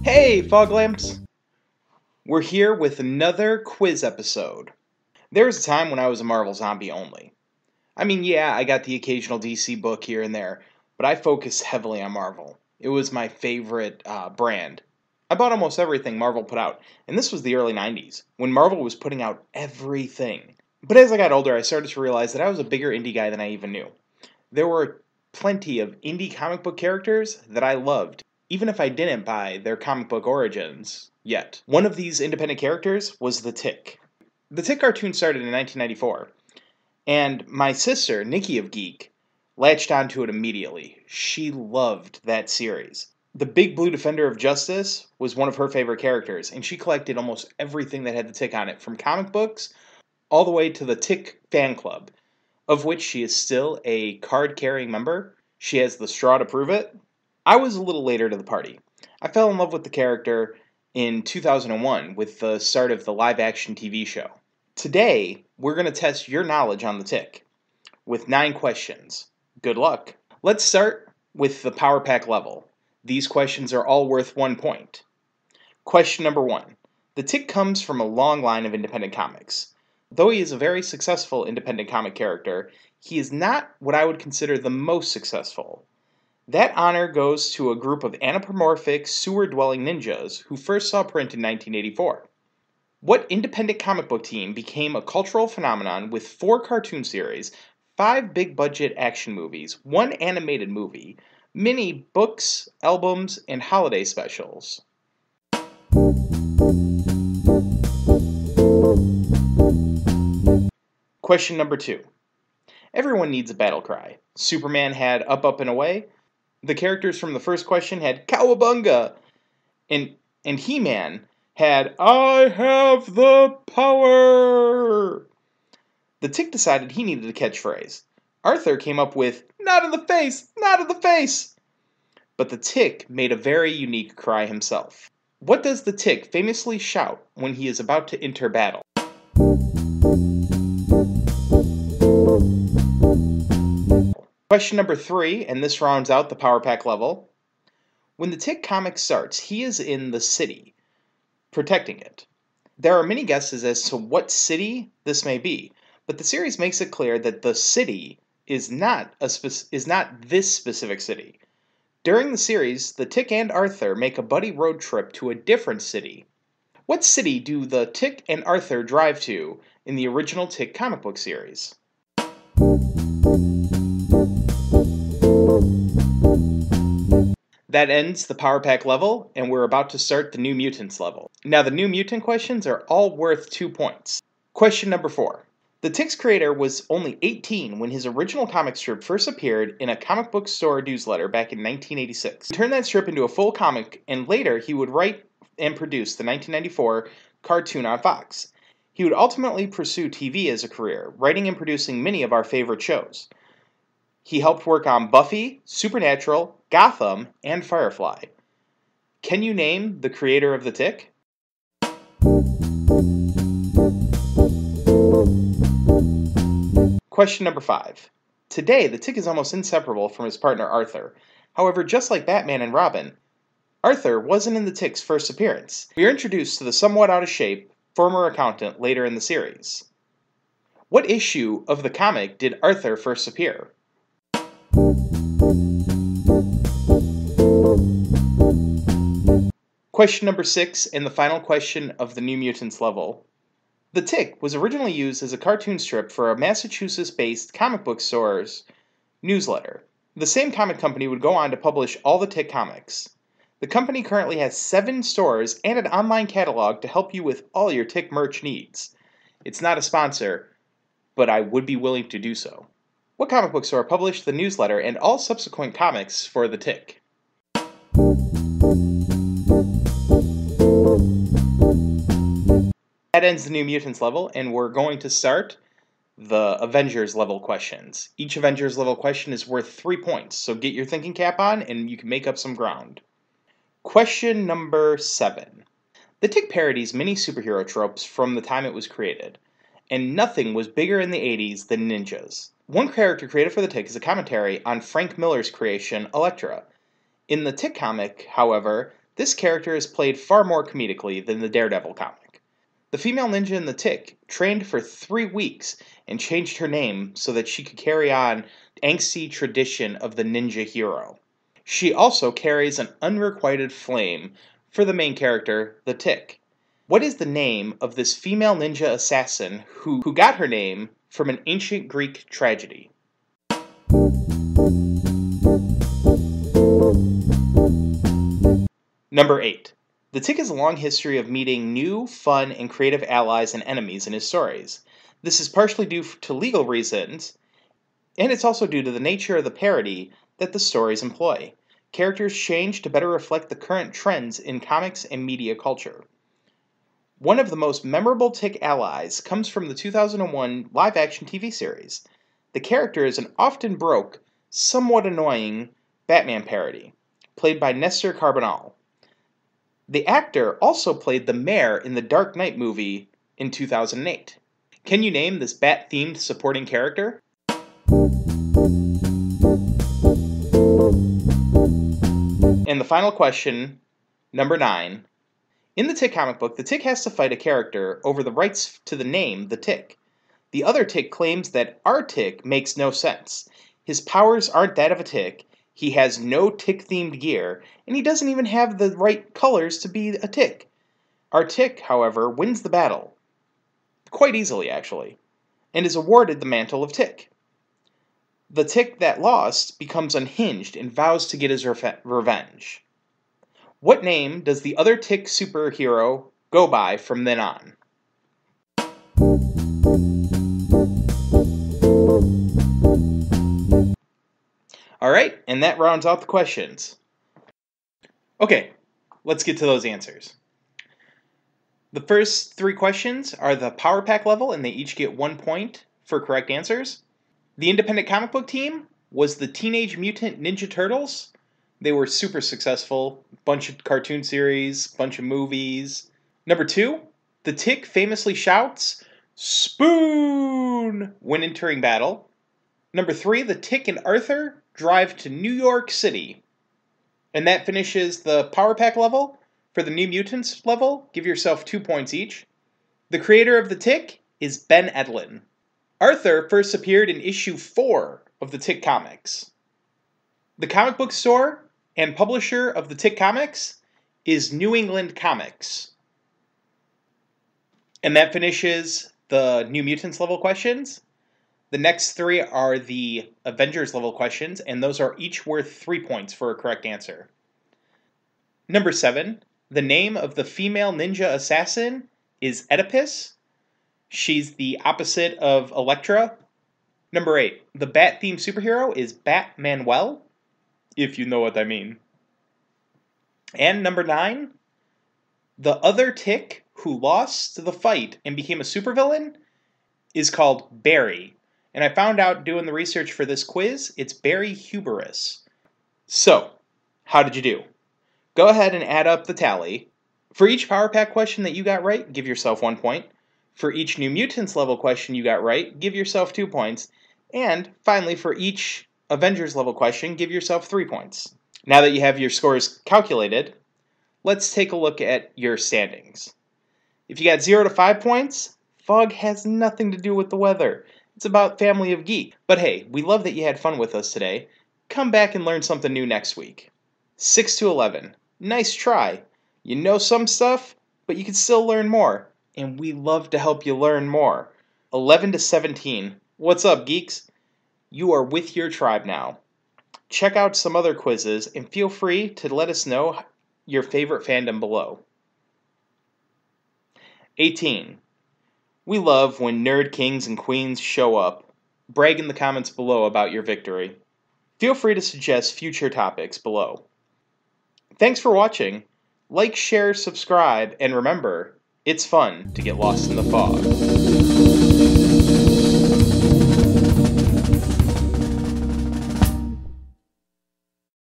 Hey, fog lamps! We're here with another quiz episode. There was a time when I was a Marvel zombie only. I mean, yeah, I got the occasional DC book here and there, but I focused heavily on Marvel. It was my favorite brand. I bought almost everything Marvel put out, and this was the early 90s, when Marvel was putting out everything. But as I got older, I started to realize that I was a bigger indie guy than I even knew. There were plenty of indie comic book characters that I loved, even if I didn't buy their comic book origins yet. One of these independent characters was the Tick. The Tick cartoon started in 1994, and my sister, Nikki of Geek, latched onto it immediately. She loved that series. The Big Blue Defender of Justice was one of her favorite characters, and she collected almost everything that had the Tick on it, from comic books all the way to the Tick fan club, of which she is still a card-carrying member. She has the straw to prove it. I was a little later to the party. I fell in love with the character in 2001 with the start of the live-action TV show. Today, we're going to test your knowledge on the Tick with 9 questions. Good luck. Let's start with the Power Pack level. These questions are all worth 1 point. Question number 1. The Tick comes from a long line of independent comics. Though he is a very successful independent comic character, he is not what I would consider the most successful. That honor goes to a group of anthropomorphic, sewer-dwelling ninjas who first saw print in 1984. What independent comic book team became a cultural phenomenon with 4 cartoon series, 5 big-budget action movies, 1 animated movie, many books, albums, and holiday specials? Question number 2. Everyone needs a battle cry. Superman had Up, Up, and Away. The characters from the first question had Cowabunga, and He-Man had I have the power. The Tick decided he needed a catchphrase. Arthur came up with not in the face, not in the face. But the Tick made a very unique cry himself. What does the Tick famously shout when he is about to enter battle? Question number 3, and this rounds out the Power Pack level. When the Tick comic starts, he is in the city, protecting it. There are many guesses as to what city this may be, but the series makes it clear that the city is not this specific city. During the series, the Tick and Arthur make a buddy road trip to a different city. What city do the Tick and Arthur drive to in the original Tick comic book series? That ends the Power Pack level, and we're about to start the New Mutants level. Now, the New Mutant questions are all worth 2 points. Question number 4. The Tick's creator was only 18 when his original comic strip first appeared in a comic book store newsletter back in 1986. He turned that strip into a full comic, and later he would write and produce the 1994 cartoon on Fox. He would ultimately pursue TV as a career, writing and producing many of our favorite shows. He helped work on Buffy, Supernatural, Gotham, and Firefly. Can you name the creator of the Tick? Question number 5. Today, the Tick is almost inseparable from his partner Arthur. However, just like Batman and Robin, Arthur wasn't in the Tick's first appearance. We are introduced to the somewhat out-of-shape former accountant later in the series. What issue of the comic did Arthur first appear? Question number 6, and the final question of the New Mutants level. The Tick was originally used as a cartoon strip for a Massachusetts-based comic book store's newsletter. The same comic company would go on to publish all the Tick comics. The company currently has 7 stores and an online catalog to help you with all your Tick merch needs. It's not a sponsor, but I would be willing to do so. What comic book store published the newsletter and all subsequent comics for the Tick? That ends the New Mutants level, and we're going to start the Avengers level questions. Each Avengers level question is worth 3 points, so get your thinking cap on and you can make up some ground. Question number 7. The Tick parodies many superhero tropes from the time it was created, and nothing was bigger in the 80s than ninjas. One character created for the Tick is a commentary on Frank Miller's creation, Elektra. In the Tick comic, however, this character is played far more comedically than the Daredevil comic. The female ninja in the Tick trained for 3 weeks and changed her name so that she could carry on the angsty tradition of the ninja hero. She also carries an unrequited flame for the main character, the Tick. What is the name of this female ninja assassin who got her name from an ancient Greek tragedy? Number 8. The Tick has a long history of meeting new, fun, and creative allies and enemies in his stories. This is partially due to legal reasons, and it's also due to the nature of the parody that the stories employ. Characters change to better reflect the current trends in comics and media culture. One of the most memorable Tick allies comes from the 2001 live-action TV series. The character is an often broke, somewhat annoying Batman parody, played by Nestor Carbonell. The actor also played the mayor in the Dark Knight movie in 2008. Can you name this Bat-themed supporting character? And the final question, number 9. In the Tick comic book, the Tick has to fight a character over the rights to the name, the Tick. The other Tick claims that our Tick makes no sense. His powers aren't that of a Tick, he has no Tick-themed gear, and he doesn't even have the right colors to be a Tick. Our Tick, however, wins the battle. Quite easily, actually, and is awarded the mantle of Tick. The Tick that lost becomes unhinged and vows to get his revenge. What name does the other Tick superhero go by from then on? Alright, and that rounds out the questions. Okay, let's get to those answers. The first 3 questions are the Power Pack level, and they each get 1 point for correct answers. The independent comic book team was the Teenage Mutant Ninja Turtles. They were super successful, bunch of cartoon series, bunch of movies. Number 2, the Tick famously shouts, "Spoon!" when entering battle. Number 3, the Tick and Arthur drive to New York City. And that finishes the Power Pack level. For the New Mutants level, give yourself 2 points each. The creator of the Tick is Ben Edlin. Arthur first appeared in issue 4 of the Tick comics. The comic book store and publisher of the Tick comics is New England Comics. And that finishes the New Mutants level questions. The next 3 are the Avengers level questions, and those are each worth 3 points for a correct answer. Number 7, the name of the female ninja assassin is Oedipus. She's the opposite of Elektra. Number 8, the Bat-themed superhero is Bat-Manuel, if you know what I mean. And number 9, the other Tick who lost the fight and became a supervillain is called Barry. And I found out doing the research for this quiz, it's Barry Hubris. So, how did you do? Go ahead and add up the tally. For each Power Pack question that you got right, give yourself 1 point. For each New Mutants level question you got right, give yourself 2 points. And finally, for each Avengers level question, give yourself 3 points. Now that you have your scores calculated, let's take a look at your standings. If you got 0 to 5 points, F.O.G has nothing to do with the weather. It's about Family of Geek. But hey, we love that you had fun with us today. Come back and learn something new next week. 6 to 11. Nice try. You know some stuff, but you can still learn more. And we love to help you learn more. 11 to 17. What's up, geeks? You are with your tribe now. Check out some other quizzes and feel free to let us know your favorite fandom below. 18. We love when nerd kings and queens show up. Brag in the comments below about your victory. Feel free to suggest future topics below. Thanks for watching. Like, share, subscribe, and remember, it's fun to get lost in the fog.